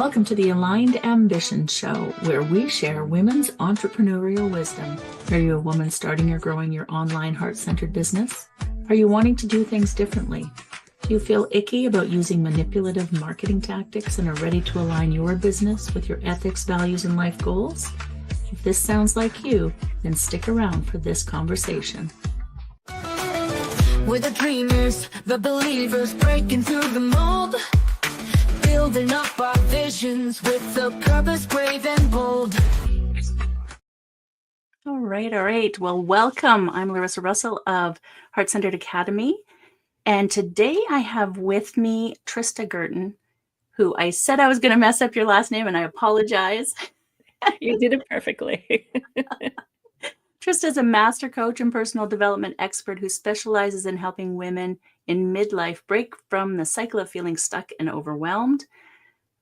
Welcome to the Aligned Ambition Show, where we share women's entrepreneurial wisdom. Are you a woman starting or growing your online heart-centered business? Are you wanting to do things differently? Do you feel icky about using manipulative marketing tactics and are ready to align your business with your ethics, values, and life goals? If this sounds like you, then stick around for this conversation. We're the dreamers, the believers, breaking through the mold, building up our visions with a purpose brave and bold. All right. Well, welcome. I'm Larissa Russell of Heart Centered Academy. And today I have with me Trista Guertin, who I said I was going to mess up your last name, and I apologize. You did it perfectly. Trista is a master coach and personal development expert who specializes in helping women in midlife break from the cycle of feeling stuck and overwhelmed.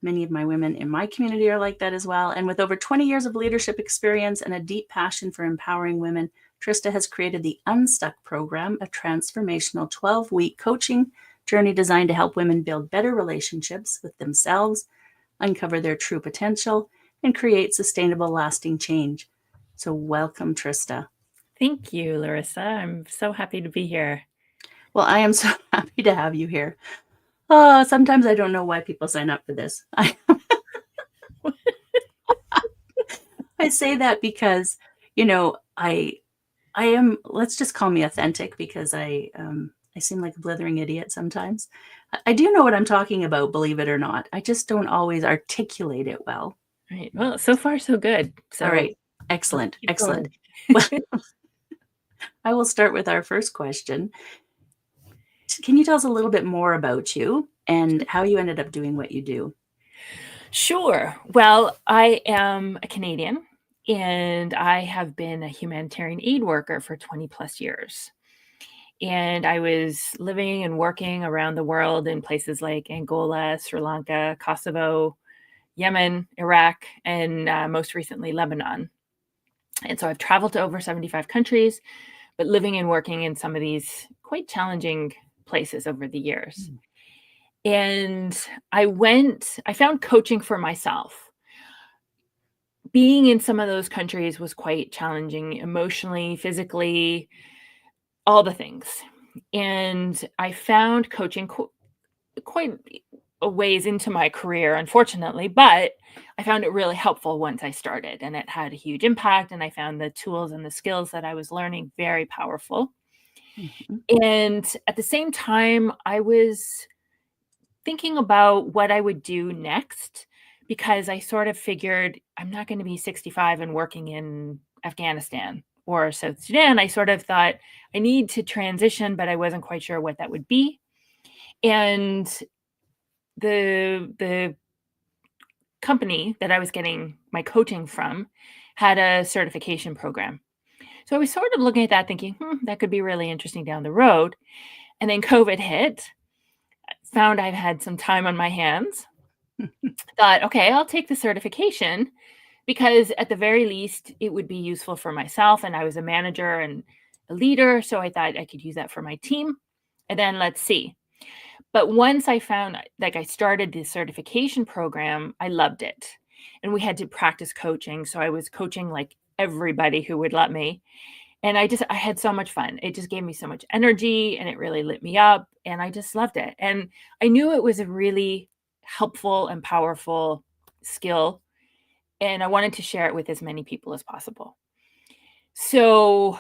Many of my women in my community are like that as well. And with over 20 years of leadership experience and a deep passion for empowering women, Trista has created the UNSTUCK Program, a transformational 12-week coaching journey designed to help women build better relationships with themselves, uncover their true potential, and create sustainable, lasting change. So welcome, Trista. Thank you, Larissa. I'm so happy to be here. Well, I am so happy to have you here. Sometimes I don't know why people sign up for this. I say that because, I am, let's just call me authentic, because I seem like a blithering idiot sometimes. I do know what I'm talking about, believe it or not. I just don't always articulate it well. Right. Well, so far so good. So all right. Excellent. Well, I will start with our first question. Can you tell us a little bit more about you and how you ended up doing what you do? Sure. Well, I am a Canadian, and I have been a humanitarian aid worker for 20 plus years. And I was living and working around the world in places like Angola, Sri Lanka, Kosovo, Yemen, Iraq, and most recently Lebanon. And so I've traveled to over 75 countries, but living and working in some of these quite challenging places over the years. And I found coaching for myself. Being in some of those countries was quite challenging emotionally, physically, all the things. And I found coaching quite a ways into my career, unfortunately, but I found it really helpful once I started, and it had a huge impact. And I found the tools and the skills that I was learning very powerful. Mm-hmm. And at the same time, I was thinking about what I would do next, because I sort of figured I'm not going to be 65 and working in Afghanistan or South Sudan. I sort of thought I need to transition, but I wasn't quite sure what that would be. And the company that I was getting my coaching from had a certification program. So I was sort of looking at that thinking, that could be really interesting down the road. And then COVID hit, found I've had some time on my hands, thought, okay, I'll take the certification, because at the very least it would be useful for myself. And I was a manager and a leader, so I thought I could use that for my team. And then let's see. But once I found, I started the certification program, I loved it. And we had to practice coaching. So I was coaching like everybody who would let me. And I had so much fun. It just gave me so much energy, and it really lit me up, and I just loved it. And I knew it was a really helpful and powerful skill, and I wanted to share it with as many people as possible. So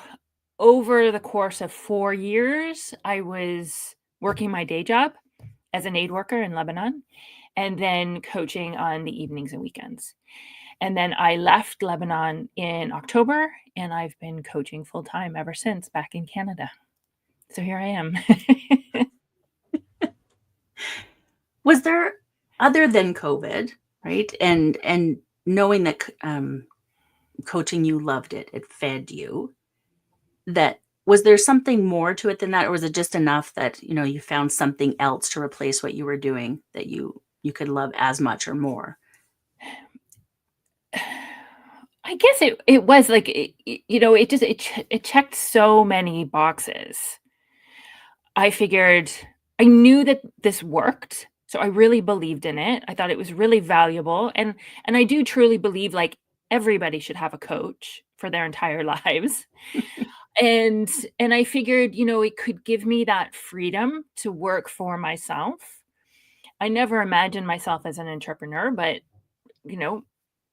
over the course of 4 years, I was working my day job as an aid worker in Lebanon, and then coaching on the evenings and weekends. And then I left Lebanon in October, and I've been coaching full time ever since, back in Canada. So here I am. Was there, other than COVID, right, and knowing that coaching, you loved it, it fed you, that was there something more to it than that, or was it just enough that you found something else to replace what you were doing that you could love as much or more? I guess it was like, it checked so many boxes. I figured, I knew that this worked, So I really believed in it. I thought it was really valuable. And I do truly believe like everybody should have a coach for their entire lives. And and I figured, it could give me that freedom to work for myself. I never imagined myself as an entrepreneur, but you know,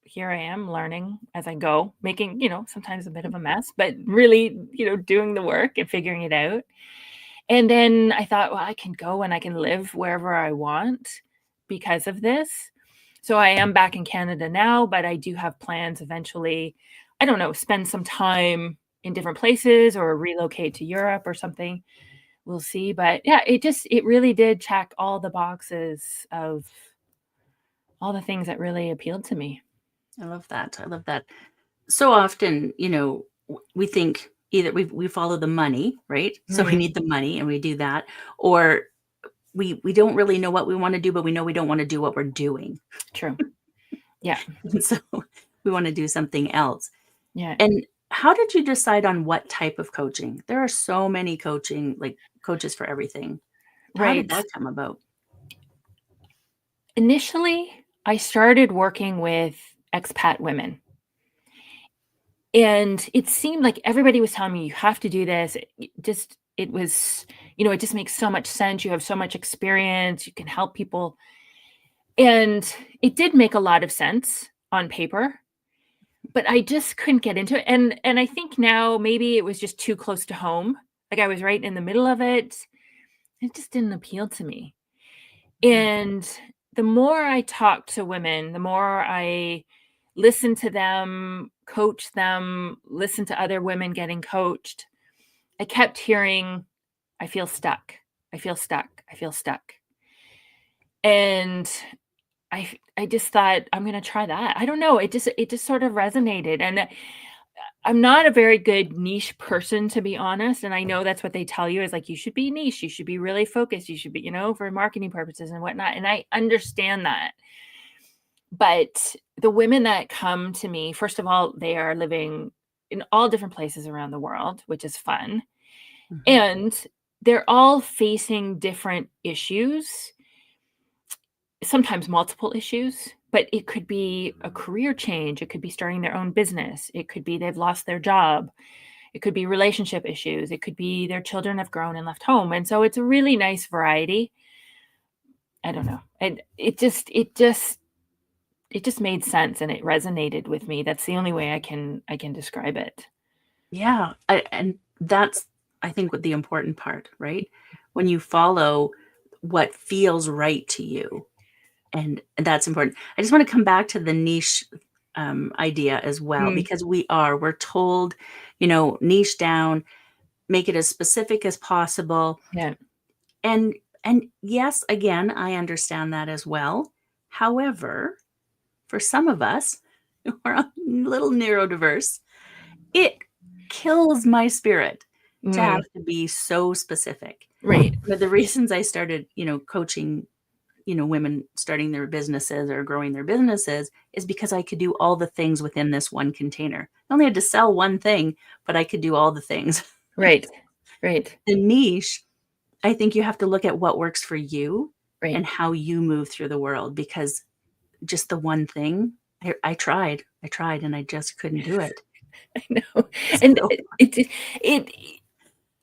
here I am learning as I go, making, sometimes a bit of a mess, but really, doing the work and figuring it out. And then I thought, well, I can go and I can live wherever I want because of this. So I am back in Canada now, but I do have plans eventually, I don't know, spend some time in different places or relocate to Europe or something. We'll see. But yeah, it really did check all the boxes of all the things that really appealed to me. I love that. I love that. So often, we think either we follow the money, right? So we Mhm. need the money and we do that, or we don't really know what we want to do, but we know we don't want to do what we're doing. True. Yeah. And so we want to do something else. Yeah. And how did you decide on what type of coaching? There are so many coaches for everything. How did Right. that come about? Initially, I started working with expat women. And it seemed like everybody was telling me, you have to do this. It was, it just makes so much sense. You have so much experience. You can help people. And it did make a lot of sense on paper, but I just couldn't get into it. And I think now maybe it was just too close to home. Like I was right in the middle of it. It just didn't appeal to me. Mhm. And the more I talked to women, the more I listened to them, coach them, listen to other women getting coached, I kept hearing, I feel stuck. I feel stuck. I feel stuck. And I just thought I'm going to try that. I don't know. It just sort of resonated. And I'm not a very good niche person, to be honest. And I know that's what they tell you is like, you should be niche. You should be really focused. You should be, for marketing purposes and whatnot. And I understand that. But the women that come to me, first of all, they are living in all different places around the world, which is fun. Mhm. And they're all facing different issues, sometimes multiple issues, but it could be a career change. It could be starting their own business. It could be they've lost their job. It could be relationship issues. It could be their children have grown and left home. And so it's a really nice variety. I don't know. And it just made sense and it resonated with me. That's the only way I can describe it. Yeah, and that's, I think, what the important part, right? When you follow what feels right to you, and that's important. I just want to come back to the niche idea as well, Mm, because we're told, niche down, make it as specific as possible, yeah. and yes, again, I understand that as well. However, for some of us who are a little neurodiverse, it kills my spirit to have Mm, to be so specific. right. One of the reasons I started, coaching, women starting their businesses or growing their businesses is because I could do all the things within this one container. I only had to sell one thing, but I could do all the things. Right. Right. The niche, I think you have to look at what works for you Right. and how you move through the world, because just the one thing, I tried and I just couldn't do it. I know. And So it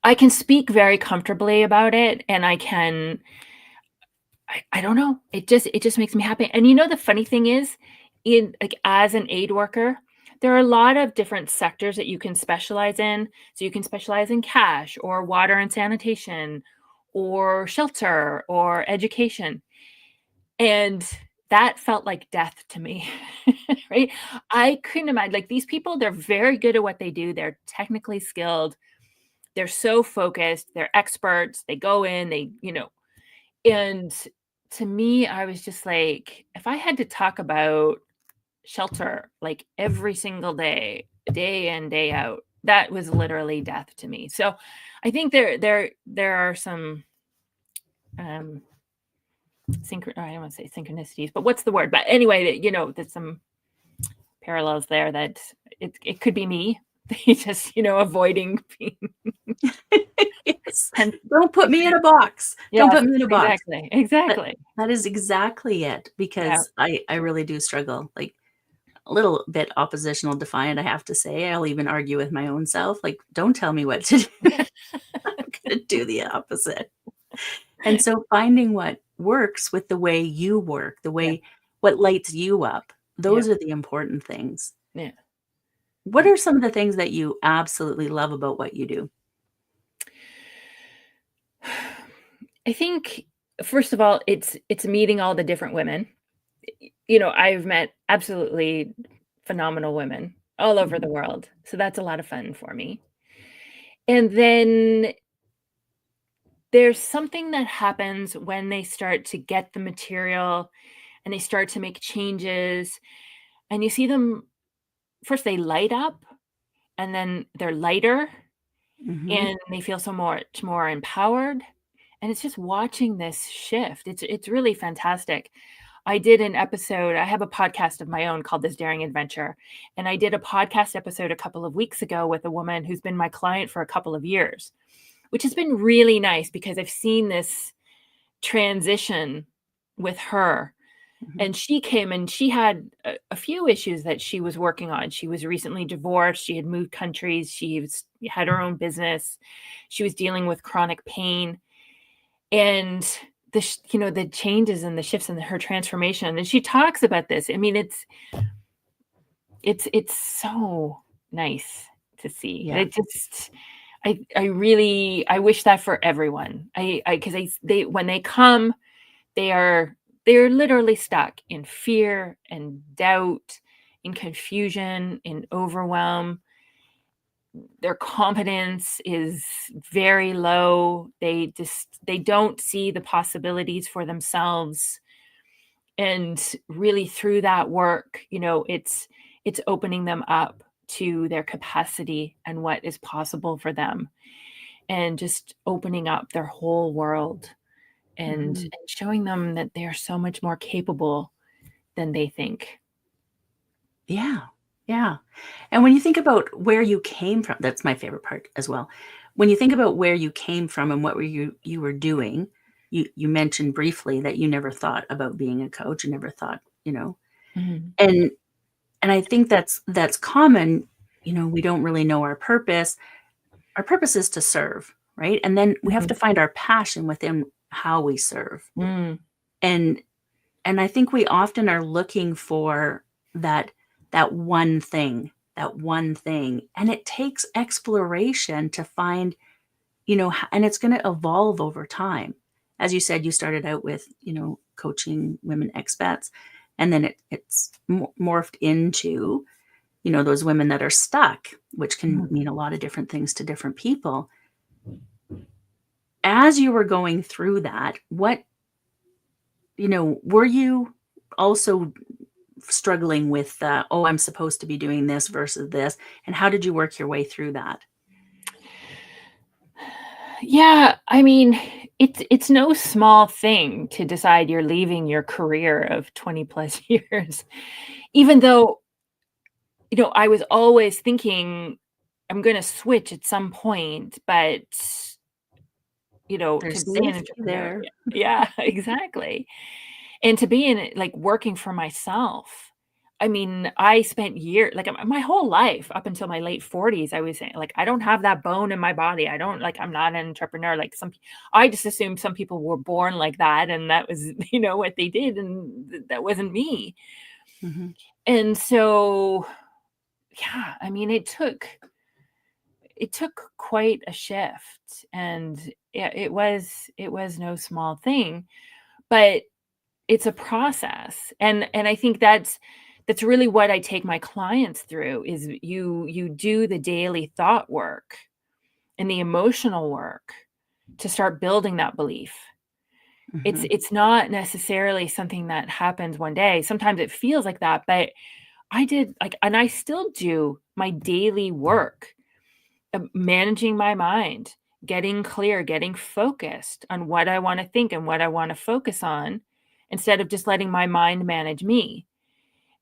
I can speak very comfortably about it and I don't know. It just makes me happy. And the funny thing is, in like as an aid worker, there are a lot of different sectors that you can specialize in. So you can specialize in cash or water and sanitation or shelter or education. And that felt like death to me. Right? I couldn't imagine like these people, they're very good at what they do. They're technically skilled. They're so focused. They're experts. They go in, and to me, I was just like, if I had to talk about shelter like every single day in, day out, that was literally death to me. So I think there are some um I don't want to say synchronicities, but what's the word? But anyway, there's some parallels there that it could be me. They just, avoiding being. Yes. And Don't put me in a box. Don't yes, put me in a box. exactly, That exactly. that is exactly it, Yeah, because I really do struggle, like, a little bit oppositional defiant, I have to say. I'll even argue with my own self, like, "Don't tell me what to do. I'm gonna do the opposite." And so finding what works with the way you work, the yeah, way what lights you up, yeah, those are the important things. yeah. What are some of the things that you absolutely love about what you do? I think first of all, it's meeting all the different women. I've met absolutely phenomenal women all over Mhm, the world. So that's a lot of fun for me. And then there's something that happens when they start to get the material and they start to make changes and you see them first they light up and then they're lighter mhm, and they feel so much more empowered. And it's just watching this shift. It's really fantastic. I did an episode I have a podcast of my own called This Daring Adventure, and I did a podcast episode a couple of weeks ago with a woman who's been my client for a couple of years, which has been really nice because I've seen this transition with her. mhm, And she came and she had a few issues that she was working on. She was recently divorced, she had moved countries, had her own business, she was dealing with chronic pain, and the changes and the shifts in her transformation, and she talks about this. I mean, it's so nice to see. yeah, It just I really I wish that for everyone. I because they when they come, they're literally stuck in fear and doubt, in confusion, in overwhelm. Their confidence is very low. They don't see the possibilities for themselves. And really through that work, it's opening them up to their capacity and what is possible for them and just opening up their whole world and mhm. showing them that they are so much more capable than they think. Yeah, yeah. And when you think about where you came from, that's my favorite part as well. When you think about where you came from and what you were doing, you mentioned briefly that you never thought about being a coach. You never thought, Mhm. and and I think that's common. We don't really know our purpose. Our purpose is to serve, right? And then we have Mhm. to find our passion within how we serve. Mm. And and I think we often are looking for that that one thing, and it takes exploration to find, and it's going to evolve over time. As you said, you started out with, coaching women expats, and then it's morphed into, those women that are stuck, which can Mhm. mean a lot of different things to different people. As you were going through that, were you also struggling with, "Oh, I'm supposed to be doing this versus this," and how did you work your way through that? Yeah, I mean, it's no small thing to decide you're leaving your career of 20 plus years, even though, I was always thinking I'm gonna switch at some point, but, to There's be an safety entrepreneur. there. Yeah, exactly. And to be in it, like, working for myself. I mean, I spent like, my whole life up until my late 40s, I was saying, like, I don't have that bone in my body. I don't like, I'm not an entrepreneur. Like, I just assumed some people were born like that, and that was, what they did, and that wasn't me. Mhm. And so, yeah, I mean, it took quite a shift, and it was no small thing, but it's a process. And I think that's really what I take my clients through is you do the daily thought work and the emotional work to start building that belief. It's Mhm. it's not necessarily something that happens one day. Sometimes it feels like that, but I did like and I still do my daily work of managing my mind, getting clear, getting focused on what I want to think and what I want to focus on instead of just letting my mind manage me.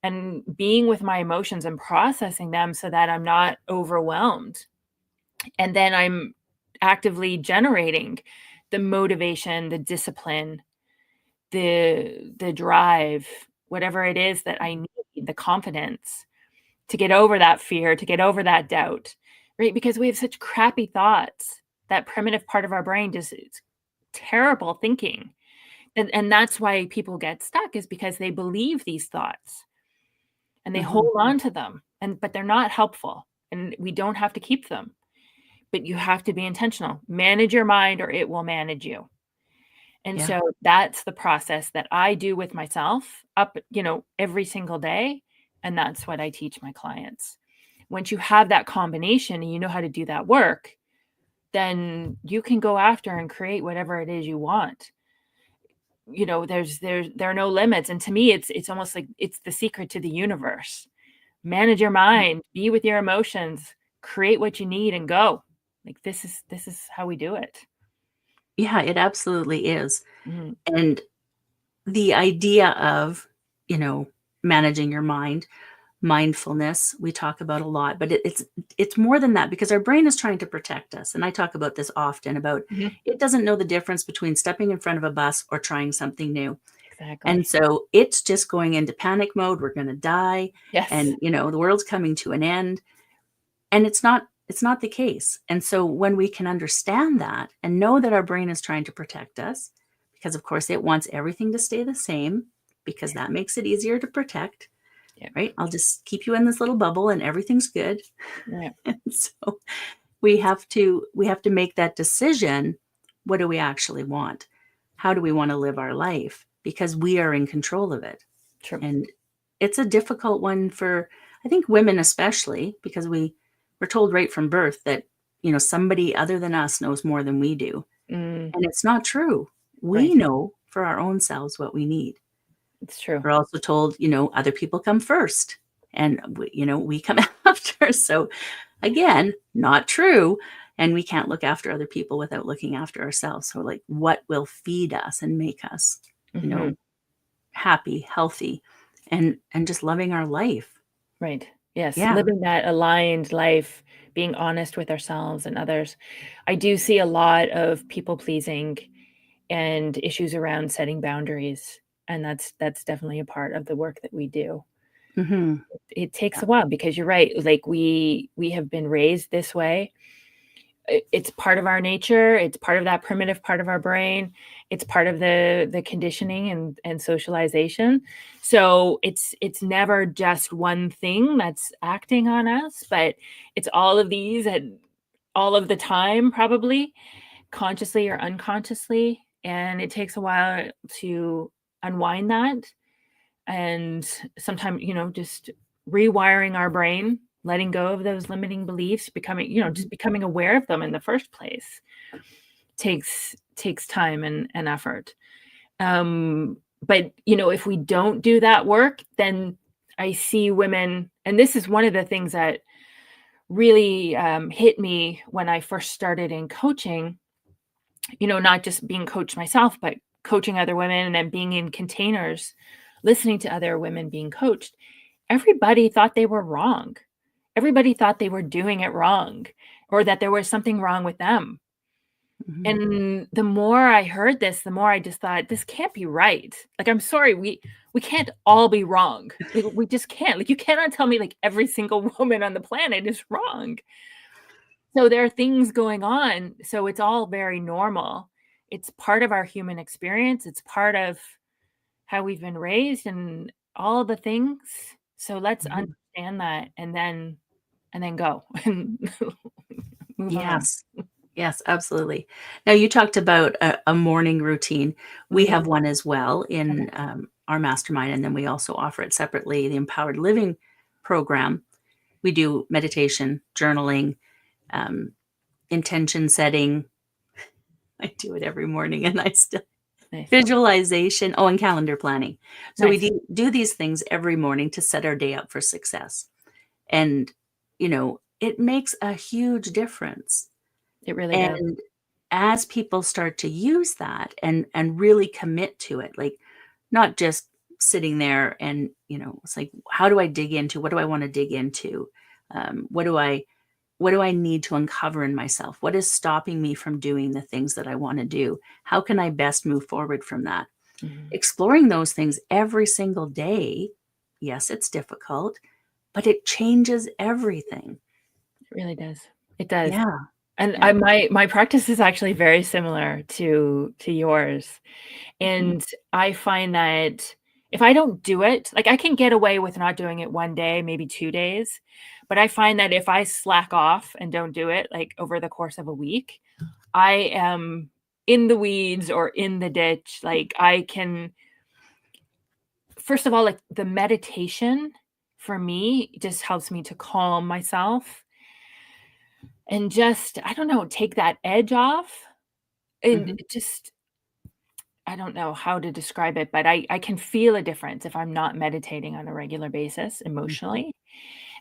and being with my emotions and processing them so that I'm not overwhelmed. And then I'm actively generating the motivation, the discipline, the drive, whatever it is that I need, the confidence to get over that fear, to get over that doubt, right? Because we have such crappy thoughts. That primitive part of our brain just, it's terrible thinking. And that's why people get stuck, is because they believe these thoughts and they hold on to them, but they're not helpful, and we don't have to keep them. But you have to be intentional. Manage your mind or it will manage you. And Yeah. so that's the process that I do with myself up, every single day. And that's what I teach my clients. Once you have that combination and you know how to do that work, then you can go after and create whatever it is you want. There are no limits. And to me, it's almost like it's the secret to the universe. Manage your mind, be with your emotions, create what you need, and go. Like this is how we do it. Yeah, it absolutely is. Mhm. And the idea of, managing your mind, mindfulness, we talk about a lot, but it's more than that, because our brain is trying to protect us. And I talk about this often, about Mhm. it doesn't know the difference between stepping in front of a bus or trying something new. And Exactly. so it's just going into panic mode. We're going to die. Yes. And, the world's coming to an end. And it's not the case. And so when we can understand that and know that our brain is trying to protect us, because of course it wants everything to stay the same, because that makes it easier to protect, Yep. right? I'll just keep you in this little bubble and everything's good. Right. And so we have to make that decision. What do we actually want? How do we want to live our life? Because we are in control of it. True. And it's a difficult one for, I think, women especially, because we're told right from birth that, somebody other than us knows more than we do. Mm, And it's not true. We right. know for our own selves what we need. It's true. We're also told, other people come first and we come after. So again, not true. And we can't look after other people without looking after ourselves. So like, what will feed us and make us, Mhm. happy, healthy, and just loving our life. Right. Yes. Yeah. Living that aligned life, being honest with ourselves and others. I do see a lot of people pleasing and issues around setting boundaries. And that's definitely a part of the work that we do. Mm-hmm. It takes Yeah. a while, because you're right. Like we have been raised this way. It's part of our nature. It's part of that primitive part of our brain. It's part of the conditioning and socialization. So it's never just one thing that's acting on us, but it's all of these at all of the time, probably consciously or unconsciously. And it takes a while to unwind that. And sometimes, just rewiring our brain, letting go of those limiting beliefs, becoming, Mhm. just becoming aware of them in the first place takes time and effort. But if we don't do that work, then I see women, and this is one of the things that really hit me when I first started in coaching, not just being coached myself, but coaching other women and then being in containers, listening to other women being coached. Everybody thought they were wrong. Everybody thought they were doing it wrong, or that there was something wrong with them. Mhm. And the more I heard this, the more I just thought, this can't be right. Like, I'm sorry, we can't all be wrong. Like, we just can't. Like, you cannot tell me like every single woman on the planet is wrong. So there are things going on. So it's all very normal. It's part of our human experience. It's part of how we've been raised and all the things. So let's Mhm. understand that, and then go and move on. Yes. Yes, absolutely. Now, you talked about a morning routine. We Mhm. have one as well Okay. in our mastermind, and then we also offer it separately, the Empowered Living program. We do meditation, journaling, um, intention setting. I do it every morning, and I still Nice. visualization. Oh, and calendar planning. So we Nice. do these things every morning to set our day up for success, and it makes a huge difference. It really does. And as people start to use that and really commit to it, like not just sitting there and, it's like, how do I dig into? What do I want to dig into? What do I need to uncover in myself? What is stopping me from doing the things that I want to do? How can I best move forward from that? Mhm. Exploring those things every single day. Yes, it's difficult, but it changes everything. It really does. It does. Yeah. And Yeah. my practice is actually very similar to yours. Mhm. And I find that if I don't do it, like I can get away with not doing it one day, maybe 2 days, but I find that if I slack off and don't do it, like over the course of a week, I am in the weeds or in the ditch. Like I can, first of all, like the meditation for me just helps me to calm myself and just, I don't know, take that edge off. And Mhm. it just, I don't know how to describe it, but I can feel a difference if I'm not meditating on a regular basis Mhm. emotionally.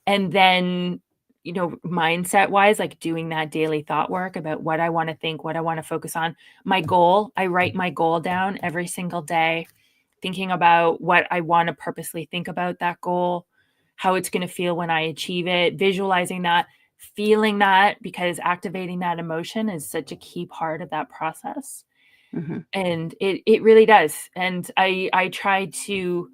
And then, mindset wise, like doing that daily thought work about what I want to think, what I want to focus on, my goal. I write my goal down every single day, thinking about what I want to purposely think about that goal, how it's going to feel when I achieve it, visualizing that, feeling that, because activating that emotion is such a key part of that process. Mhm. And it really does. And I try to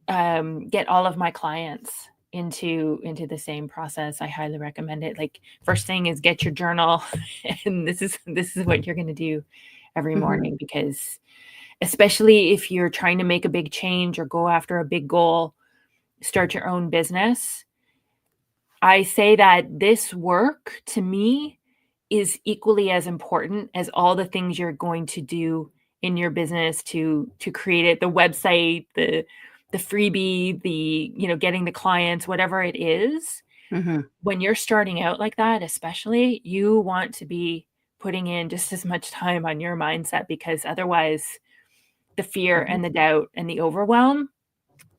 get all of my clients into the same process. I highly recommend it. Like first thing is get your journal, and this is what you're going to do every Mhm. morning, because especially if you're trying to make a big change or go after a big goal, start your own business. I say that this work to me is equally as important as all the things you're going to do in your business to create it, the website, the freebie, the, getting the clients, whatever it is. Mhm. When you're starting out like that, especially, you want to be putting in just as much time on your mindset, because otherwise the fear Mhm. and the doubt and the overwhelm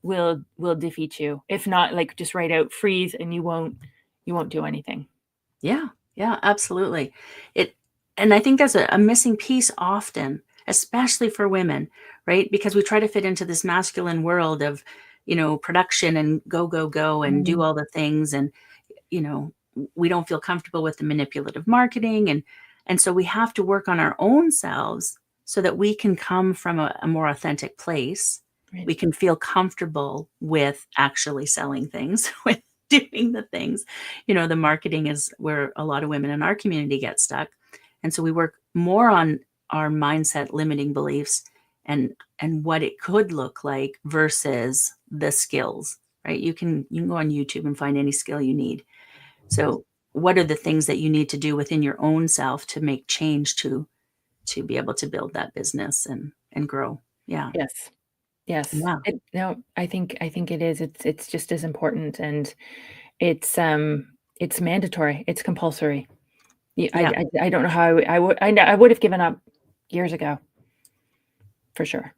will defeat you. If not, like just right out freeze, and you won't do anything. Yeah. Yeah, absolutely. It and I think that's a missing piece often, especially for women, right? Because we try to fit into this masculine world of, production and go, go, go and do Mhm. all the things. And, you know, we don't feel comfortable with the manipulative marketing. And so we have to work on our own selves so that we can come from a more authentic place. Right. We can feel comfortable with actually selling things, with doing the things. The marketing is where a lot of women in our community get stuck. And so we work more on our mindset limiting beliefs and what it could look like versus the skills, right? You can go on YouTube and find any skill you need. So what are the things that you need to do within your own self to make change to be able to build that business and grow? Yeah. Yes. Yes. Yeah. No, I think it is. It's just as important, and it's mandatory. It's compulsory. Yeah. I don't know how I would have given up years ago for sure.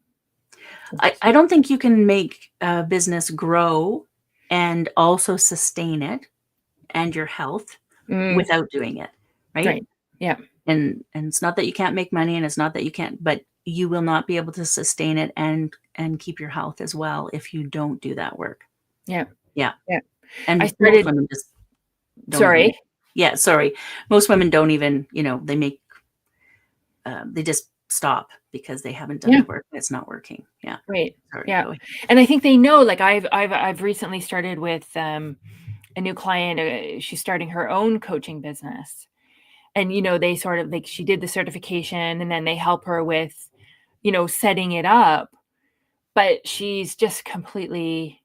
I don't think you can make a business grow and also sustain it and your health Mm, without doing it, right? right. Yeah. And it's not that you can't make money, and it's not that you can't, but you will not be able to sustain it and keep your health as well if you don't do that work. Yeah. Yeah. Yeah. I And most started women just don't even. Sorry. Yeah, sorry. Most women don't even, they just stop because they haven't done Yeah. the work and it's not working. Yeah. Right. Sorry. Yeah. Go ahead. And I think they know, like I've recently started with a new client. She's starting her own coaching business. And they sort of, like, she did the certification, and then they help her with, setting it up, but she's just completely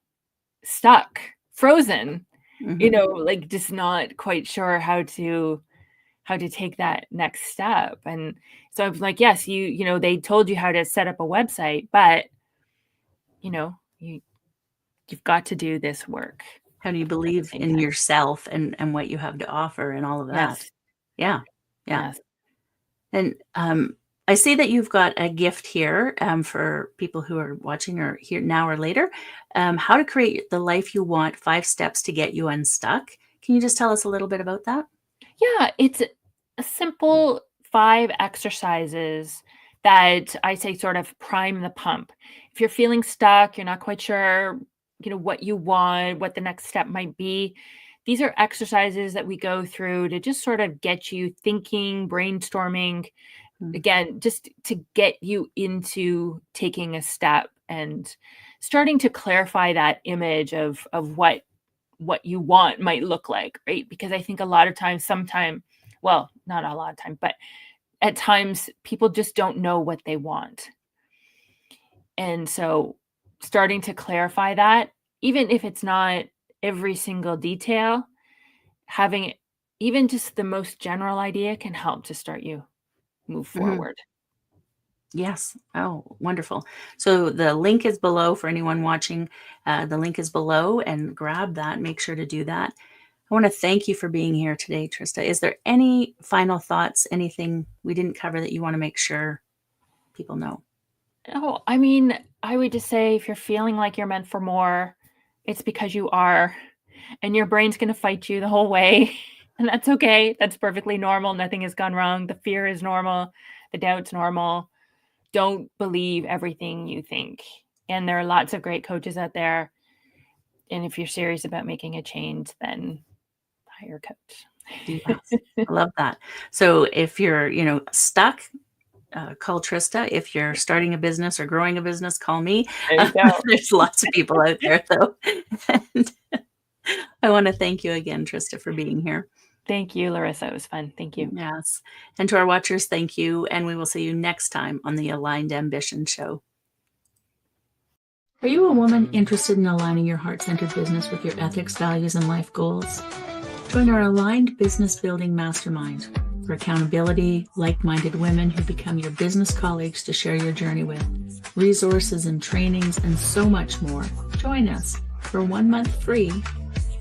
stuck, frozen, Mhm. like just not quite sure how to take that next step. And so I was like, yes, they told you how to set up a website, but you've got to do this work How do you at the believe same in time. yourself and what you have to offer and all of that? Yes. Yeah. Yeah. Yes. And I see that you've got a gift here for people who are watching or here now or later. How to create the life you want, 5 steps to get you unstuck. Can you just tell us a little bit about that? Yeah, it's a simple 5 exercises that I say sort of prime the pump. If you're feeling stuck, you're not quite sure, what you want, what the next step might be. These are exercises that we go through to just sort of get you thinking, brainstorming, again, just to get you into taking a step and starting to clarify that image of what you want might look like, right? Because I think a lot of times, well, not a lot of time, but at times people just don't know what they want. And so starting to clarify that, even if it's not every single detail, having even just the most general idea can help to start you move forward. Yes. Oh, wonderful. So the link is below for anyone watching. The link is below, and grab that. Make sure to do that. I want to thank you for being here today, Trista. Is there any final thoughts, anything we didn't cover that you want to make sure people know? Oh, I mean, I would just say if you're feeling like you're meant for more, it's because you are, and your brain's going to fight you the whole way. And that's okay. That's perfectly normal. Nothing has gone wrong. The fear is normal. The doubt's normal. Don't believe everything you think. And there are lots of great coaches out there. And if you're serious about making a change, then hire a coach. Yes. I love that. So if you're, stuck, call Trista. If you're starting a business or growing a business, call me. There you go. There's lots of people out there, though. And I want to thank you again, Trista, for being here. Thank you, Larissa. It was fun. Thank you. Yes. And to our watchers, thank you. And we will see you next time on the Aligned Ambition Show. Are you a woman interested in aligning your heart-centered business with your ethics, values, and life goals? Join our Aligned Business Building Mastermind for accountability, like-minded women who become your business colleagues to share your journey with, resources and trainings, and so much more. Join us for 1 month free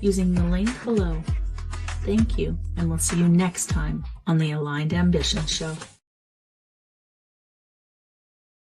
using the link below. Thank you, and we'll see you next time on the Aligned Ambition Show.